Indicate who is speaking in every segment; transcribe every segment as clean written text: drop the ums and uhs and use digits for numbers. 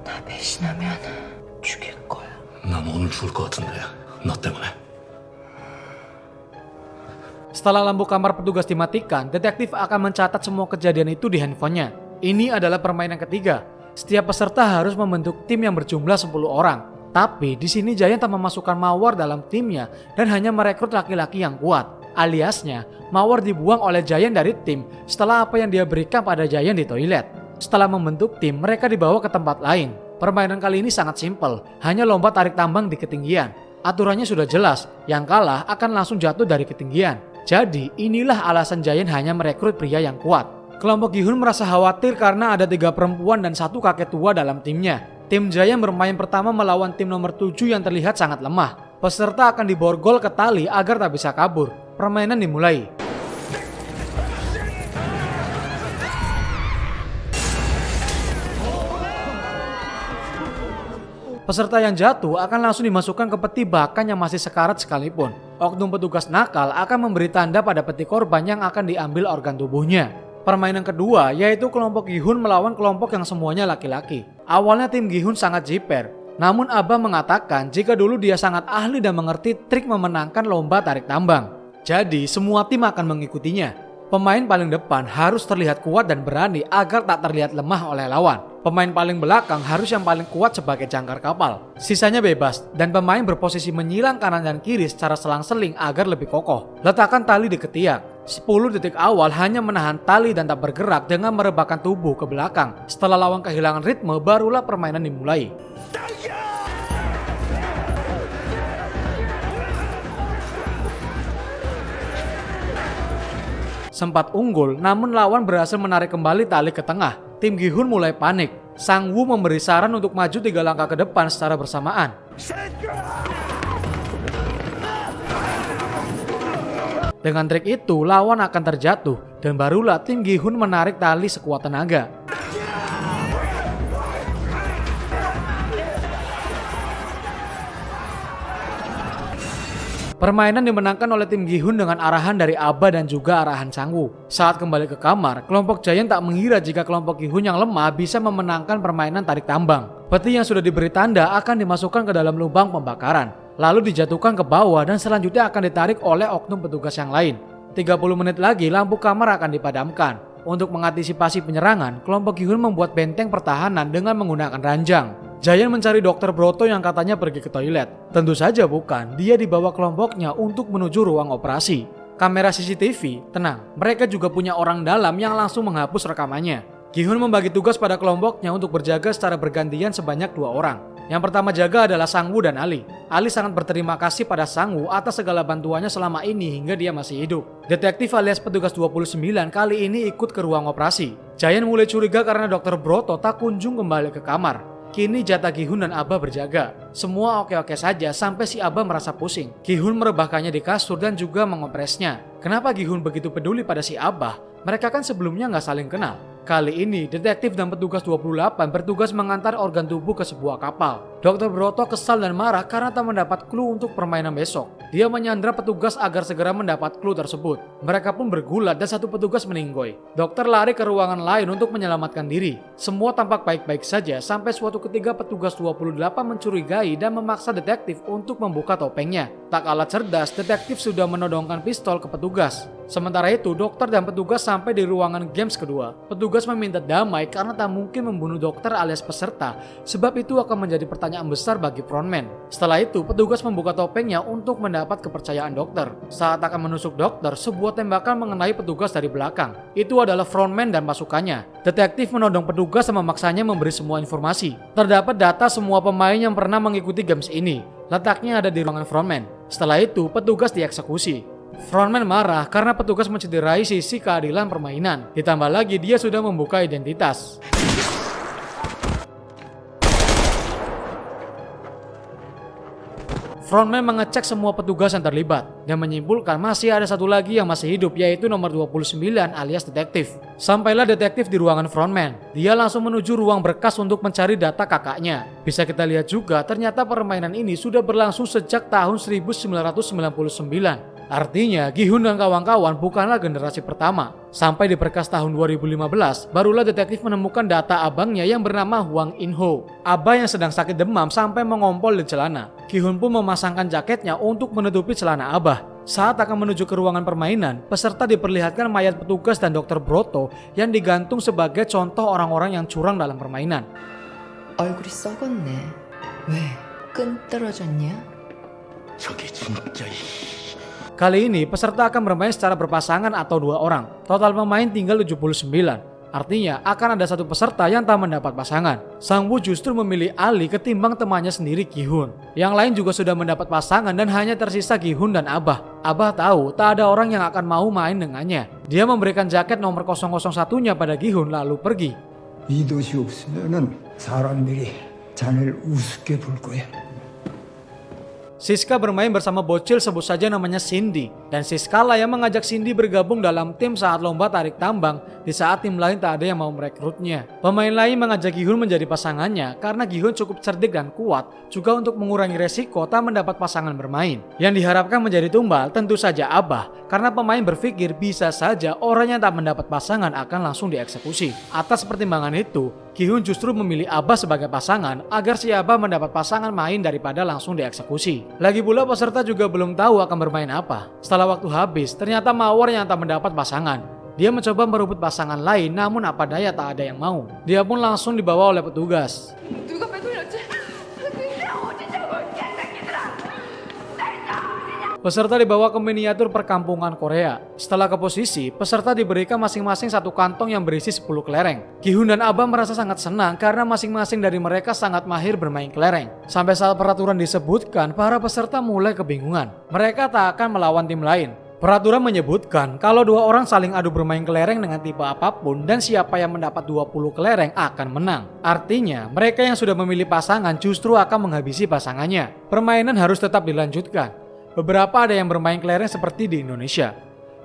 Speaker 1: 나 배신하면 죽일 거야.
Speaker 2: 난 오늘 죽을 것 같은데 너 때문에.
Speaker 3: Setelah lampu kamar petugas dimatikan, detektif akan mencatat semua kejadian itu di handphonenya. Ini adalah permainan ketiga. Setiap peserta harus membentuk tim yang berjumlah 10 orang. Tapi di sini Giant tak memasukkan Mawar dalam timnya dan hanya merekrut laki-laki yang kuat. Aliasnya, Mawar dibuang oleh Giant dari tim setelah apa yang dia berikan pada Giant di toilet. Setelah membentuk tim, mereka dibawa ke tempat lain. Permainan kali ini sangat simpel, hanya lomba tarik tambang di ketinggian. Aturannya sudah jelas, yang kalah akan langsung jatuh dari ketinggian. Jadi inilah alasan Giant hanya merekrut pria yang kuat. Kelompok Gi-hun merasa khawatir karena ada 3 perempuan dan 1 kakek tua dalam timnya. Tim Giant bermain pertama melawan tim nomor 7 yang terlihat sangat lemah. Peserta akan diborgol ke tali agar tak bisa kabur. Permainan dimulai. Peserta yang jatuh akan langsung dimasukkan ke peti bahkan yang masih sekarat sekalipun. Oknum petugas nakal akan memberi tanda pada peti korban yang akan diambil organ tubuhnya. Permainan kedua yaitu kelompok Gi-hun melawan kelompok yang semuanya laki-laki. Awalnya tim Gi-hun sangat jiper, namun Abah mengatakan jika dulu dia sangat ahli dan mengerti trik memenangkan lomba tarik tambang. Jadi semua tim akan mengikutinya. Pemain paling depan harus terlihat kuat dan berani agar tak terlihat lemah oleh lawan. Pemain paling belakang harus yang paling kuat sebagai jangkar kapal. Sisanya bebas dan pemain berposisi menyilang kanan dan kiri secara selang-seling agar lebih kokoh. Letakkan tali di ketiak. 10 detik awal hanya menahan tali dan tak bergerak dengan merebahkan tubuh ke belakang. Setelah lawan kehilangan ritme, barulah permainan dimulai. Sempat unggul, namun lawan berhasil menarik kembali tali ke tengah. Tim Gi-hun mulai panik. Sang-woo memberi saran untuk maju 3 langkah ke depan secara bersamaan. Dengan trik itu, lawan akan terjatuh dan barulah tim Gi-hun menarik tali sekuat tenaga. Permainan dimenangkan oleh tim Gi-hun dengan arahan dari Abah dan juga arahan Sang-woo. Saat kembali ke kamar, kelompok Giant tak mengira jika kelompok Gi-hun yang lemah bisa memenangkan permainan tarik tambang. Peti yang sudah diberi tanda akan dimasukkan ke dalam lubang pembakaran, lalu dijatuhkan ke bawah dan selanjutnya akan ditarik oleh oknum petugas yang lain. 30 menit lagi lampu kamar akan dipadamkan. Untuk mengantisipasi penyerangan, kelompok Gi-hun membuat benteng pertahanan dengan menggunakan ranjang. Giant mencari Dokter Broto yang katanya pergi ke toilet. Tentu saja bukan, dia dibawa kelompoknya untuk menuju ruang operasi. Kamera CCTV, tenang, mereka juga punya orang dalam yang langsung menghapus rekamannya. Gi-hun membagi tugas pada kelompoknya untuk berjaga secara bergantian sebanyak 2 orang. Yang pertama jaga adalah Sang-woo dan Ali. Ali sangat berterima kasih pada Sang-woo atas segala bantuannya selama ini hingga dia masih hidup. Detektif alias petugas 29 kali ini ikut ke ruang operasi. Giant mulai curiga karena Dokter Broto tak kunjung kembali ke kamar. Kini jatah Gi-hun dan Abah berjaga. Semua oke-oke saja sampai si Abah merasa pusing. Gi-hun merebahkannya di kasur dan juga mengopresnya. Kenapa Gi-hun begitu peduli pada si Abah? Mereka kan sebelumnya nggak saling kenal. Kali ini, detektif dan petugas 28 bertugas mengantar organ tubuh ke sebuah kapal. Dokter Broto kesal dan marah karena tak mendapat clue untuk permainan besok. Dia menyandra petugas agar segera mendapat clue tersebut. Mereka pun bergulat dan satu petugas meninggoy. Dokter lari ke ruangan lain untuk menyelamatkan diri. Semua tampak baik-baik saja sampai suatu ketika petugas 28 mencurigai dan memaksa detektif untuk membuka topengnya. Tak kalah cerdas, detektif sudah menodongkan pistol ke petugas. Sementara itu, dokter dan petugas sampai di ruangan games kedua. Petugas meminta damai karena tak mungkin membunuh dokter alias peserta, sebab itu akan menjadi pertanyaan besar bagi frontman. Setelah itu, petugas membuka topengnya untuk mendapat kepercayaan dokter. Saat akan menusuk dokter, sebuah tembakan mengenai petugas dari belakang. Itu adalah frontman dan pasukannya. Detektif menodong petugas dan memaksanya memberi semua informasi. Terdapat data semua pemain yang pernah mengikuti games ini. Letaknya ada di ruangan frontman. Setelah itu, petugas dieksekusi. Frontman marah karena petugas mencederai sisi keadilan permainan. Ditambah lagi dia sudah membuka identitas. Frontman mengecek semua petugas yang terlibat dan menyimpulkan masih ada satu lagi yang masih hidup, yaitu nomor 29 alias detektif. Sampailah detektif di ruangan frontman. Dia langsung menuju ruang berkas untuk mencari data kakaknya. Bisa kita lihat juga ternyata permainan ini sudah berlangsung sejak tahun 1999. Artinya, Gi-hun dan kawan-kawan bukanlah generasi pertama. Sampai di perkas tahun 2015, barulah detektif menemukan data abangnya yang bernama Hwang In-ho. Abah yang sedang sakit demam sampai mengompol di celana. Gi-hun pun memasangkan jaketnya untuk menutupi celana Abah. Saat akan menuju ke ruangan permainan, peserta diperlihatkan mayat petugas dan dokter Broto yang digantung sebagai contoh orang-orang yang curang dalam permainan.
Speaker 1: 얼굴이 썩었네. 왜? 끈 떨어졌냐?
Speaker 2: 저게 진짜
Speaker 3: Kali ini peserta akan bermain secara berpasangan atau 2 orang. Total pemain tinggal 79. Artinya akan ada satu peserta yang tak mendapat pasangan. Sang-woo justru memilih Ali ketimbang temannya sendiri Gi-hun. Yang lain juga sudah mendapat pasangan dan hanya tersisa Gi-hun dan Abah. Abah tahu tak ada orang yang akan mau main dengannya. Dia memberikan jaket nomor 001-nya pada Gi-hun lalu pergi.
Speaker 4: 이 도시 없으면은 사람들이 자네를 우습게 볼 거야.
Speaker 3: Siska bermain bersama bocil sebut saja namanya Cindy. Dan Siska lah yang mengajak Cindy bergabung dalam tim saat lomba tarik tambang di saat tim lain tak ada yang mau merekrutnya. Pemain lain mengajak Gi-hun menjadi pasangannya karena Gi-hun cukup cerdik dan kuat juga untuk mengurangi resiko tak mendapat pasangan bermain. Yang diharapkan menjadi tumbal tentu saja Abah karena pemain berpikir bisa saja orang yang tak mendapat pasangan akan langsung dieksekusi. Atas pertimbangan itu, Gi-hun justru memilih Abah sebagai pasangan agar si Abah mendapat pasangan main daripada langsung dieksekusi. Lagi pula peserta juga belum tahu akan bermain apa. Setelah waktu habis, ternyata Mawar yang tak mendapat pasangan. Dia mencoba merebut pasangan lain namun apa daya tak ada yang mau. Dia pun langsung dibawa oleh petugas.
Speaker 1: 누가 빼돌렸지? 근데 어디냐고 개새끼들아!
Speaker 3: Peserta dibawa ke miniatur perkampungan Korea. Setelah ke posisi, peserta diberikan masing-masing satu kantong yang berisi 10 kelereng. Gi-hun dan Abah merasa sangat senang karena masing-masing dari mereka sangat mahir bermain kelereng. Sampai saat peraturan disebutkan, para peserta mulai kebingungan. Mereka tak akan melawan tim lain. Peraturan menyebutkan kalau 2 orang saling adu bermain kelereng dengan tipe apapun dan siapa yang mendapat 20 kelereng akan menang. Artinya, mereka yang sudah memilih pasangan justru akan menghabisi pasangannya. Permainan harus tetap dilanjutkan. Beberapa ada yang bermain kelereng seperti di Indonesia.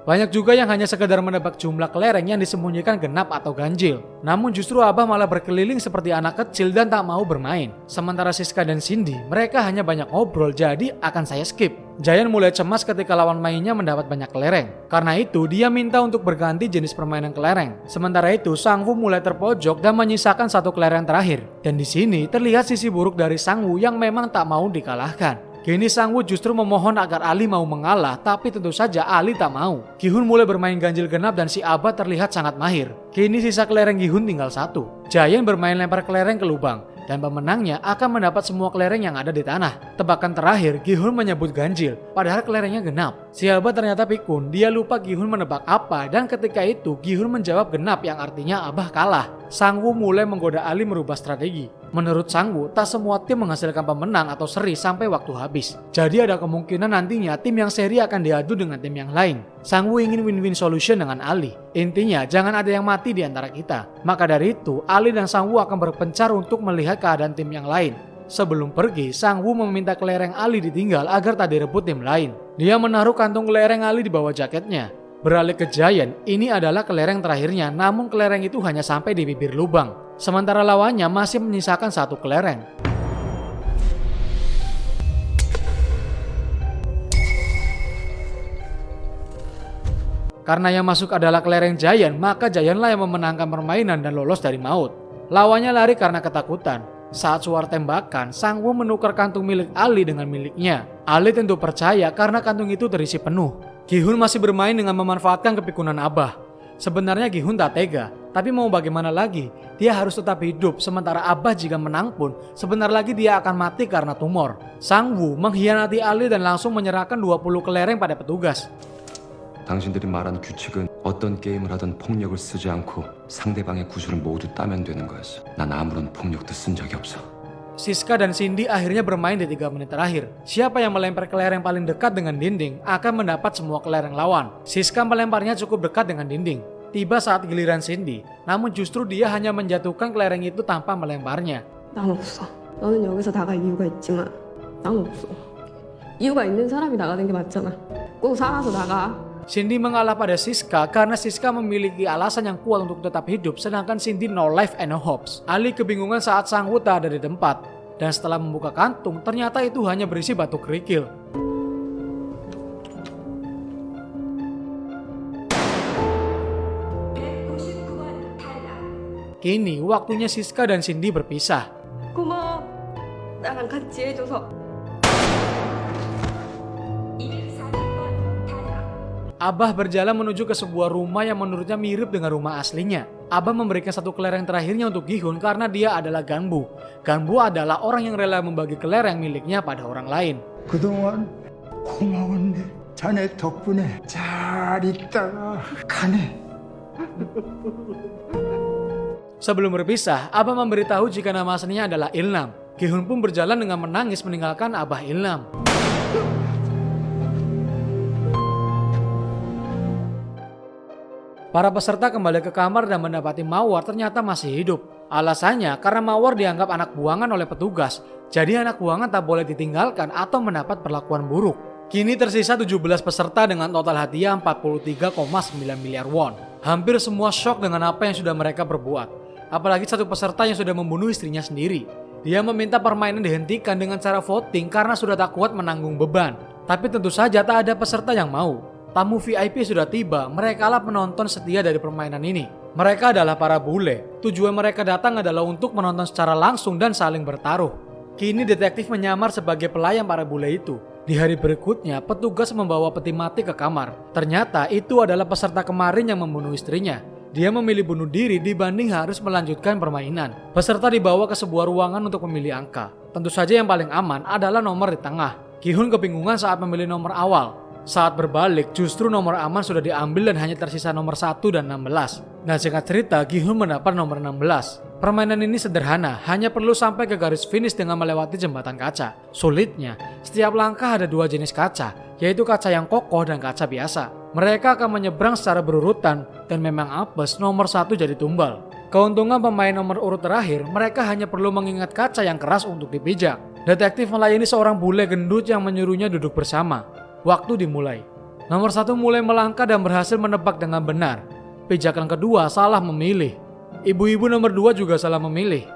Speaker 3: Banyak juga yang hanya sekedar menebak jumlah kelereng yang disembunyikan genap atau ganjil. Namun justru Abah malah berkeliling seperti anak kecil dan tak mau bermain. Sementara Siska dan Cindy, mereka hanya banyak ngobrol jadi akan saya skip. Jayan mulai cemas ketika lawan mainnya mendapat banyak kelereng. Karena itu dia minta untuk berganti jenis permainan kelereng. Sementara itu Sang-woo mulai terpojok dan menyisakan satu kelereng terakhir. Dan di sini terlihat sisi buruk dari Sang-woo yang memang tak mau dikalahkan. Kini Sang-woo justru memohon agar Ali mau mengalah, tapi tentu saja Ali tak mau. Gi-hun mulai bermain ganjil genap dan si Abah terlihat sangat mahir. Kini sisa kelereng Gi-hun tinggal 1. Jayan bermain lempar kelereng ke lubang, dan pemenangnya akan mendapat semua kelereng yang ada di tanah. Tebakan terakhir, Gi-hun menyebut ganjil, padahal kelerengnya genap. Si Abah ternyata pikun, dia lupa Gi-hun menebak apa, dan ketika itu Gi-hun menjawab genap yang artinya Abah kalah. Sang-woo mulai menggoda Ali merubah strategi. Menurut Sang-woo, tak semua tim menghasilkan pemenang atau seri sampai waktu habis. Jadi ada kemungkinan nantinya tim yang seri akan diadu dengan tim yang lain. Sang-woo ingin win-win solution dengan Ali. Intinya jangan ada yang mati di antara kita. Maka dari itu, Ali dan Sang-woo akan berpencar untuk melihat keadaan tim yang lain. Sebelum pergi, Sang-woo meminta kelereng Ali ditinggal agar tak direbut tim lain. Dia menaruh kantung kelereng Ali di bawah jaketnya. Beralih ke Jayan, ini adalah kelereng terakhirnya, namun kelereng itu hanya sampai di bibir lubang. Sementara lawannya masih menyisakan 1 kelereng. Karena yang masuk adalah kelereng Jayan, maka Jayanlah yang memenangkan permainan dan lolos dari maut. Lawannya lari karena ketakutan. Saat suara tembakan, Sang-woo menukar kantung milik Ali dengan miliknya. Ali tentu percaya karena kantung itu terisi penuh. Gi-hun masih bermain dengan memanfaatkan kepikunan Abah. Sebenarnya Gi-hun tak tega, tapi mau bagaimana lagi? Dia harus tetap hidup, sementara Abah jika menang pun sebentar lagi dia akan mati karena tumor. Sang-woo mengkhianati Ali dan langsung menyerahkan 20 kelereng pada petugas.
Speaker 5: 당신들이 말한 규칙은 어떤 게임을 하든 폭력을 쓰지 않고 상대방의 구슬을 모두 따면 되는 거였어. 난 아무런 폭력도 쓴 적이 없어.
Speaker 3: Siska dan Cindy akhirnya bermain di 3 menit terakhir. Siapa yang melempar kelereng paling dekat dengan dinding akan mendapat semua kelereng lawan. Siska melemparnya cukup dekat dengan dinding. Tiba saat giliran Cindy, namun justru dia hanya menjatuhkan kelereng itu tanpa melemparnya.
Speaker 6: 난 없어. 너는 여기서 나갈 이유가 있지만 난 없어. 이유가 있는 사람이 나가는 게 맞잖아. 꼭 살아서 나가.
Speaker 3: Cindy mengalah pada Siska karena Siska memiliki alasan yang kuat untuk tetap hidup, sedangkan Cindy no life and no hopes. Ali kebingungan saat Sang-woo tak ada di tempat, dan setelah membuka kantung, ternyata itu hanya berisi batu kerikil. Kini waktunya Siska dan Cindy berpisah.
Speaker 6: 고마워. 나랑 같이 해줘서.
Speaker 3: Abah berjalan menuju ke sebuah rumah yang menurutnya mirip dengan rumah aslinya. Abah memberikan satu kelereng terakhirnya untuk Gi-hun karena dia adalah ganbu. Ganbu adalah orang yang rela membagi kelereng miliknya pada orang lain.
Speaker 4: 그동안 고마웠네. 자네 덕분에 잘 있다가 가네.
Speaker 3: Sebelum berpisah, Abah memberitahu jika nama aslinya adalah Ilnam. Gi-hun pun berjalan dengan menangis meninggalkan Abah Ilnam. Para peserta kembali ke kamar dan mendapati Mawar ternyata masih hidup. Alasannya karena Mawar dianggap anak buangan oleh petugas. Jadi anak buangan tak boleh ditinggalkan atau mendapat perlakuan buruk. Kini tersisa 17 peserta dengan total hadiah 43,9 miliar won. Hampir semua syok dengan apa yang sudah mereka perbuat. Apalagi satu peserta yang sudah membunuh istrinya sendiri. Dia meminta permainan dihentikan dengan cara voting karena sudah tak kuat menanggung beban. Tapi tentu saja tak ada peserta yang mau. Tamu VIP sudah tiba, merekalah penonton setia dari permainan ini. Mereka adalah para bule. Tujuan mereka datang adalah untuk menonton secara langsung dan saling bertaruh. Kini detektif menyamar sebagai pelayan para bule itu. Di hari berikutnya, petugas membawa peti mati ke kamar. Ternyata itu adalah peserta kemarin yang membunuh istrinya. Dia memilih bunuh diri dibanding harus melanjutkan permainan. Peserta dibawa ke sebuah ruangan untuk memilih angka. Tentu saja yang paling aman adalah nomor di tengah. Gi-hun kebingungan saat memilih nomor awal. Saat berbalik, justru nomor aman sudah diambil dan hanya tersisa nomor 1 dan 16. Nah, singkat cerita, Gi-hun mendapat nomor 16. Permainan ini sederhana, hanya perlu sampai ke garis finish dengan melewati jembatan kaca. Sulitnya, setiap langkah ada 2 jenis kaca, yaitu kaca yang kokoh dan kaca biasa. Mereka akan menyeberang secara berurutan, dan memang apes nomor 1 jadi tumbal. Keuntungan pemain nomor urut terakhir, mereka hanya perlu mengingat kaca yang keras untuk dipijak. Detektif melayani seorang bule gendut yang menyuruhnya duduk bersama. Waktu dimulai. Nomor 1 mulai melangkah dan berhasil menebak dengan benar. Pijakan kedua salah memilih. Ibu-ibu nomor 2 juga salah memilih.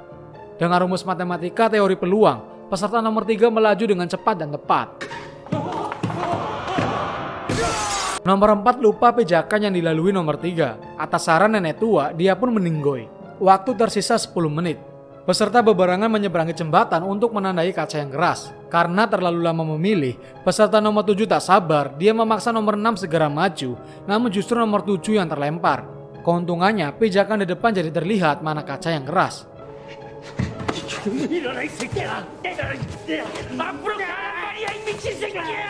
Speaker 3: Dengan rumus matematika teori peluang, peserta nomor 3 melaju dengan cepat dan tepat. Nomor 4 lupa pijakan yang dilalui nomor 3. Atas saran nenek tua, dia pun meninggoy. Waktu tersisa 10 menit. Peserta bebarengan menyeberangi jembatan untuk menandai kaca yang keras. Karena terlalu lama memilih, peserta nomor 7 tak sabar, dia memaksa nomor 6 segera maju, namun justru nomor 7 yang terlempar. Keuntungannya, pijakan di depan jadi terlihat mana kaca yang keras.
Speaker 2: 일어나 이 새끼야. 앞으로 가란 말이야 이 미친 새끼야.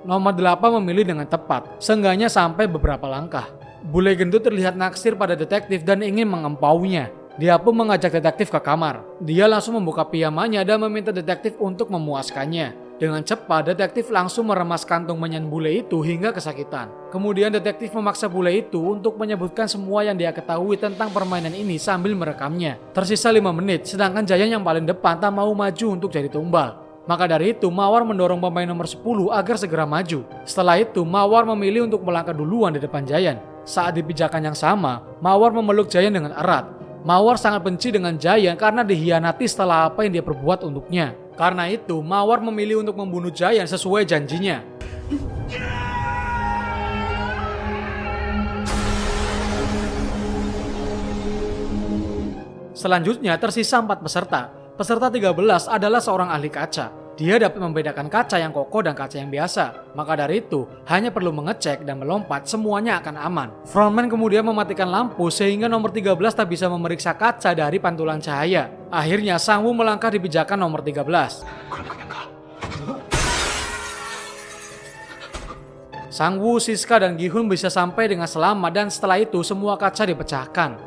Speaker 3: Nomor 8 memilih dengan tepat, seenggaknya sampai beberapa langkah. Bule gendut terlihat naksir pada detektif dan ingin mengempaunya. Dia pun mengajak detektif ke kamar. Dia langsung membuka pijamannya dan meminta detektif untuk memuaskannya. Dengan cepat, detektif langsung meremas kantung menyan bule itu hingga kesakitan. Kemudian detektif memaksa bule itu untuk menyebutkan semua yang dia ketahui tentang permainan ini sambil merekamnya. Tersisa 5 menit, sedangkan Jayan yang paling depan tak mau maju untuk jadi tumbal. Maka dari itu, Mawar mendorong pemain nomor 10 agar segera maju. Setelah itu, Mawar memilih untuk melangkah duluan di depan Jayan. Saat di pijakan yang sama, Mawar memeluk Jayan dengan erat. Mawar sangat benci dengan Jayan karena dihianati setelah apa yang dia perbuat untuknya. Karena itu, Mawar memilih untuk membunuh Jayan sesuai janjinya. Selanjutnya tersisa 4 peserta. Peserta 13 adalah seorang ahli kaca. Dia dapat membedakan kaca yang kokoh dan kaca yang biasa. Maka dari itu, hanya perlu mengecek dan melompat, semuanya akan aman. Frontman kemudian mematikan lampu sehingga nomor 13 tak bisa memeriksa kaca dari pantulan cahaya. Akhirnya Sang-woo melangkah di pijakan nomor 13. Sang-woo, Siska, dan Gi-hun bisa sampai dengan selamat dan setelah itu semua kaca dipecahkan.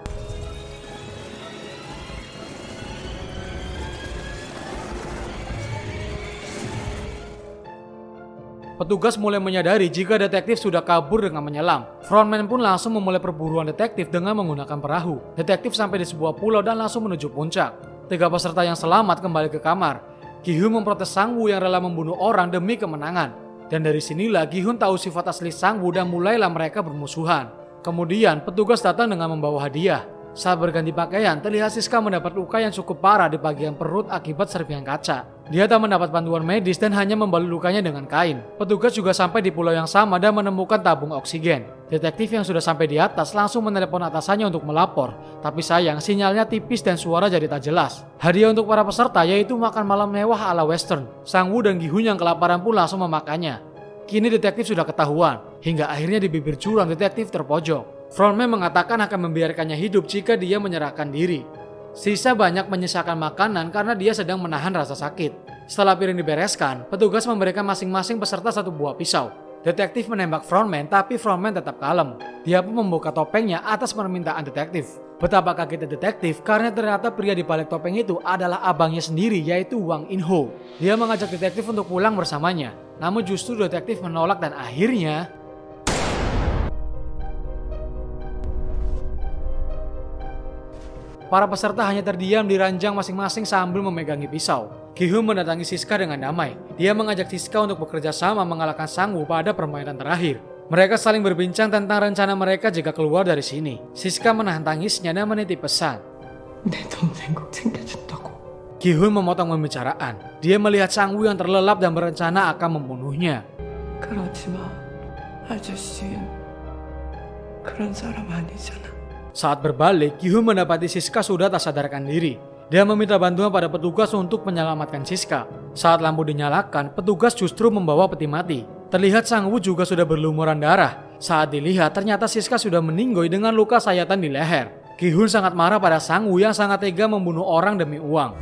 Speaker 3: Petugas mulai menyadari jika detektif sudah kabur dengan menyelam. Frontman pun langsung memulai perburuan detektif dengan menggunakan perahu. Detektif sampai di sebuah pulau dan langsung menuju puncak. 3 peserta yang selamat kembali ke kamar. Gi-hun memprotes Sang-woo yang rela membunuh orang demi kemenangan. Dan dari sinilah Gi-hun tahu sifat asli Sang-woo dan mulailah mereka bermusuhan. Kemudian petugas datang dengan membawa hadiah. Saat berganti pakaian, terlihat Siska mendapat luka yang cukup parah di bagian perut akibat serpihan kaca. Dia tak mendapat bantuan medis dan hanya membalut lukanya dengan kain. Petugas juga sampai di pulau yang sama dan menemukan tabung oksigen. Detektif yang sudah sampai di atas langsung menelepon atasannya untuk melapor. Tapi sayang, sinyalnya tipis dan suara jadi tak jelas. Hadiah untuk para peserta yaitu makan malam mewah ala western. Sang Woo dan Gi-hun yang kelaparan pun langsung memakannya. Kini detektif sudah ketahuan, hingga akhirnya di bibir jurang detektif terpojok. Frontman mengatakan akan membiarkannya hidup jika dia menyerahkan diri. Sisa banyak menyisakan makanan karena dia sedang menahan rasa sakit. Setelah piring dibereskan, petugas memberikan masing-masing peserta satu buah pisau. Detektif menembak frontman, tapi frontman tetap kalem. Dia pun membuka topengnya atas permintaan detektif. Betapa kagetnya detektif karena ternyata pria di balik topeng itu adalah abangnya sendiri, yaitu Wang In-ho. Dia mengajak detektif untuk pulang bersamanya. Namun justru detektif menolak dan akhirnya para peserta hanya terdiam di ranjang masing-masing sambil memegangi pisau. Gi-hun mendatangi Siska dengan damai. Dia mengajak Siska untuk bekerja sama mengalahkan Sang Woo pada permainan terakhir. Mereka saling berbincang tentang rencana mereka jika keluar dari sini. Siska menahan tangisnya dan menitip pesan.
Speaker 7: 내 동생 꼭 챙겨준다고.
Speaker 3: Gi-hun memotong pembicaraan. Dia melihat Sang Woo yang terlelap dan berencana akan membunuhnya.
Speaker 7: 그러지 마. 아저씨는 그런 사람 아니잖아.
Speaker 3: Saat berbalik, Gi-hun mendapati Siska sudah tak sadarkan diri. Dia meminta bantuan pada petugas untuk menyelamatkan Siska. Saat lampu dinyalakan, petugas justru membawa peti mati. Terlihat Sang Woo juga sudah berlumuran darah. Saat dilihat, ternyata Siska sudah meninggoy dengan luka sayatan di leher. Gi-hun sangat marah pada Sang Woo yang sangat tega membunuh orang demi uang.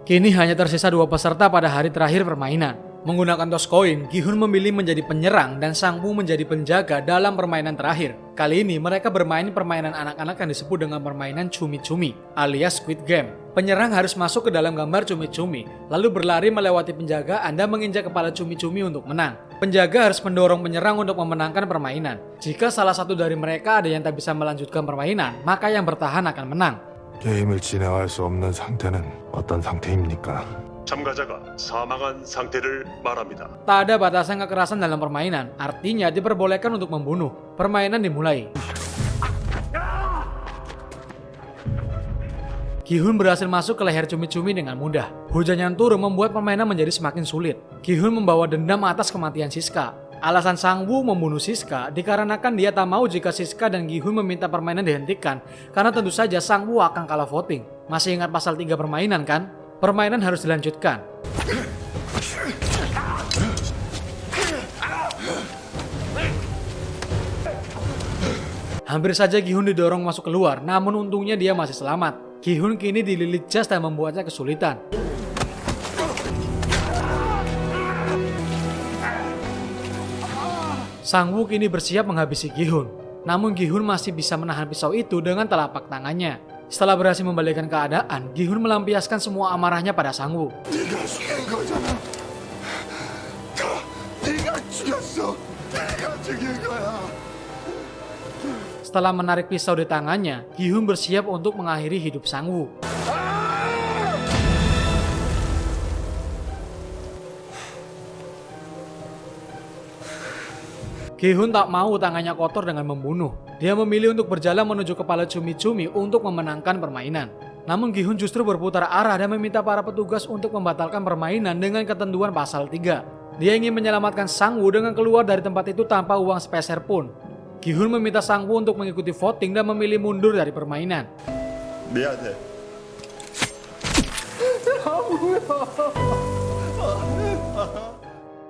Speaker 3: Kini hanya tersisa 2 peserta pada hari terakhir permainan. Menggunakan toss koin, Gi-hun memilih menjadi penyerang dan Sang Woo menjadi penjaga dalam permainan terakhir. Kali ini mereka bermain permainan anak-anak yang disebut dengan permainan cumi-cumi alias Squid Game. Penyerang harus masuk ke dalam gambar cumi-cumi, lalu berlari melewati penjagaan dan menginjak kepala cumi-cumi untuk menang. Penjaga harus mendorong penyerang untuk memenangkan permainan. Jika salah satu dari mereka ada yang tak bisa melanjutkan permainan, maka yang bertahan akan menang.
Speaker 8: 게임을 진행할 수 없는 상태는 어떤 상태입니까?
Speaker 9: 참가자가 사망한 상태를 말합니다.
Speaker 3: Tak ada batasan kekerasan dalam permainan, artinya diperbolehkan untuk membunuh. Permainan dimulai. Gi-hun berhasil masuk ke leher cumi-cumi dengan mudah. Hujan yang turun membuat permainan menjadi semakin sulit. Gi-hun membawa dendam atas kematian Siska. Alasan Sang Woo membunuh Siska dikarenakan dia tak mau jika Siska dan Gi-hun meminta permainan dihentikan karena tentu saja Sang Woo akan kalah voting. Masih ingat pasal 3 permainan kan? Permainan harus dilanjutkan. Hampir saja Gi-hun didorong masuk keluar, namun untungnya dia masih selamat. Gi-hun kini dililit jas dan membuatnya kesulitan. Sang Woo kini bersiap menghabisi Gi-hun. Namun Gi-hun masih bisa menahan pisau itu dengan telapak tangannya. Setelah berhasil membalikan keadaan, Gi-hun melampiaskan semua amarahnya pada Sang Woo.
Speaker 8: 네가 죽인 거잖아. 네가 죽였어. 네가 죽인 거야.
Speaker 3: Setelah menarik pisau di tangannya, Gi-hun bersiap untuk mengakhiri hidup Sang Woo. Gi-hun tak mau tangannya kotor dengan membunuh. Dia memilih untuk berjalan menuju kepala cumi-cumi untuk memenangkan permainan. Namun Gi-hun justru berputar arah dan meminta para petugas untuk membatalkan permainan dengan ketentuan pasal 3. Dia ingin menyelamatkan Sang Woo dengan keluar dari tempat itu tanpa uang sepeser pun. Gi-hun meminta Sang Woo untuk mengikuti voting dan memilih mundur dari permainan.
Speaker 9: 미안해.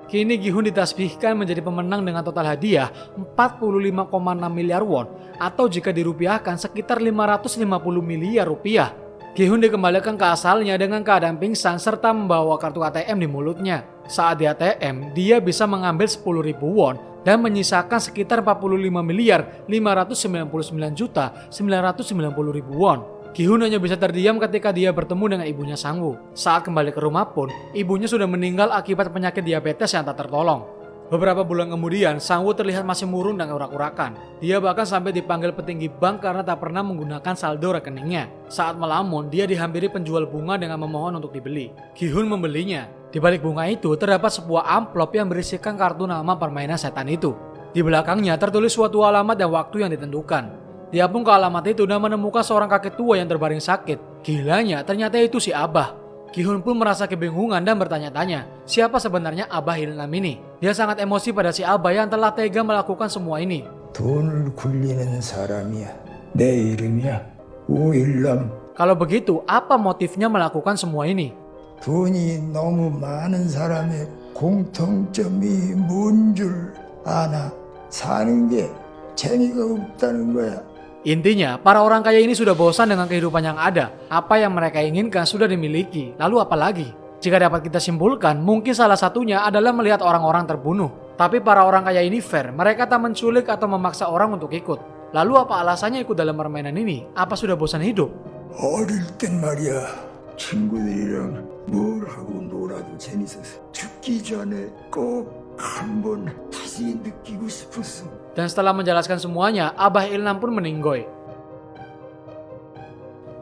Speaker 3: Kini Gi-hun ditasbihkan menjadi pemenang dengan total hadiah 45,6 miliar won atau jika dirupiahkan sekitar 550 miliar rupiah. Gi-hun dikembalikan ke asalnya dengan keadaan pingsan serta membawa kartu ATM di mulutnya. Saat di ATM, dia bisa mengambil 10.000 won dan menyisakan sekitar 45 miliar 599 juta 990.000 won. Gi-hun hanya bisa terdiam ketika dia bertemu dengan ibunya Sang Woo. Saat kembali ke rumah pun, ibunya sudah meninggal akibat penyakit diabetes yang tak tertolong. Beberapa bulan kemudian, Sang-woo terlihat masih murung dan urak-urakan. Dia bahkan sampai dipanggil petinggi bank karena tak pernah menggunakan saldo rekeningnya. Saat melamun, dia dihampiri penjual bunga dengan memohon untuk dibeli. Gi-hun membelinya. Di balik bunga itu terdapat sebuah amplop yang berisikan kartu nama permainan setan itu. Di belakangnya tertulis suatu alamat dan waktu yang ditentukan. Dia pun ke alamat itu dan menemukan seorang kakek tua yang terbaring sakit. Gilanya, ternyata itu si Abah. Gi-hun pun merasa kebingungan dan bertanya-tanya, siapa sebenarnya Abah Il-nam ini? Dia sangat emosi pada si Abah yang telah tega melakukan semua ini.
Speaker 4: 돈을 굴리는 사람이야. 내 이름이야. 오일남.
Speaker 3: Kalau begitu, apa motifnya melakukan semua ini?
Speaker 4: 돈이 너무 많은 사람의 공통점이 뭔 줄 아나? 사는 게 재미가 없다는 거야.
Speaker 3: Intinya, para orang kaya ini sudah bosan dengan kehidupan yang ada. Apa yang mereka inginkan sudah dimiliki, lalu apa lagi? Jika dapat kita simpulkan, mungkin salah satunya adalah melihat orang-orang terbunuh. Tapi para orang kaya ini fair, mereka tak menculik atau memaksa orang untuk ikut. Lalu apa alasannya ikut dalam permainan ini? Apa sudah bosan hidup?
Speaker 4: 어릴 땐 말이야. 친구들이랑 뭘 하고 놀아도 재밌었어. 죽기 전에 꼭 한번 다시 느끼고 싶었어.
Speaker 3: Dan setelah menjelaskan semuanya, Abah Il-nam pun meninggoy.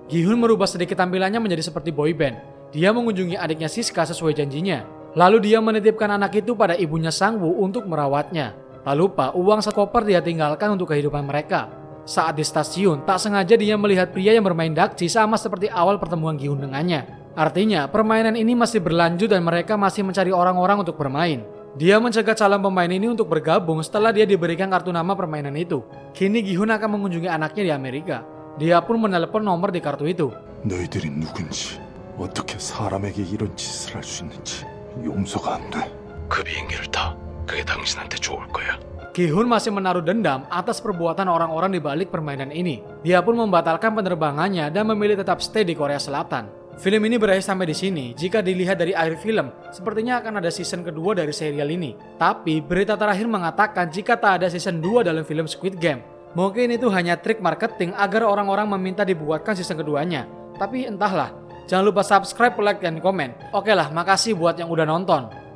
Speaker 3: Gi-hun merubah sedikit tampilannya menjadi seperti boyband. Dia mengunjungi adiknya Siska sesuai janjinya. Lalu dia menitipkan anak itu pada ibunya Sang-woo untuk merawatnya. Tak lupa, uang sekoper dia tinggalkan untuk kehidupan mereka. Saat di stasiun, tak sengaja dia melihat pria yang bermain dakji sama seperti awal pertemuan Gi-hun dengannya. Artinya, permainan ini masih berlanjut dan mereka masih mencari orang-orang untuk bermain. Dia mencegah calon pemain ini untuk bergabung setelah dia diberikan kartu nama permainan itu. Kini Gi-hun akan mengunjungi anaknya di Amerika. Dia pun menelepon nomor di kartu itu.
Speaker 8: 너희들이 누군지, 어떻게 사람에게 이런 짓을 할 수 있는지 용서가 안 돼.
Speaker 9: 그 비행기를 타. 그게 당신한테 좋을 거야.
Speaker 3: Gi-hun masih menaruh dendam atas perbuatan orang-orang di balik permainan ini. Dia pun membatalkan penerbangannya dan memilih tetap stay di Korea Selatan. Film ini berakhir sampai di sini. Jika dilihat dari akhir film, sepertinya akan ada season kedua dari serial ini. Tapi berita terakhir mengatakan jika tak ada season 2 dalam film Squid Game. Mungkin itu hanya trik marketing agar orang-orang meminta dibuatkan season keduanya. Tapi entahlah. Jangan lupa subscribe, like, dan komen. Oke lah, makasih buat yang udah nonton.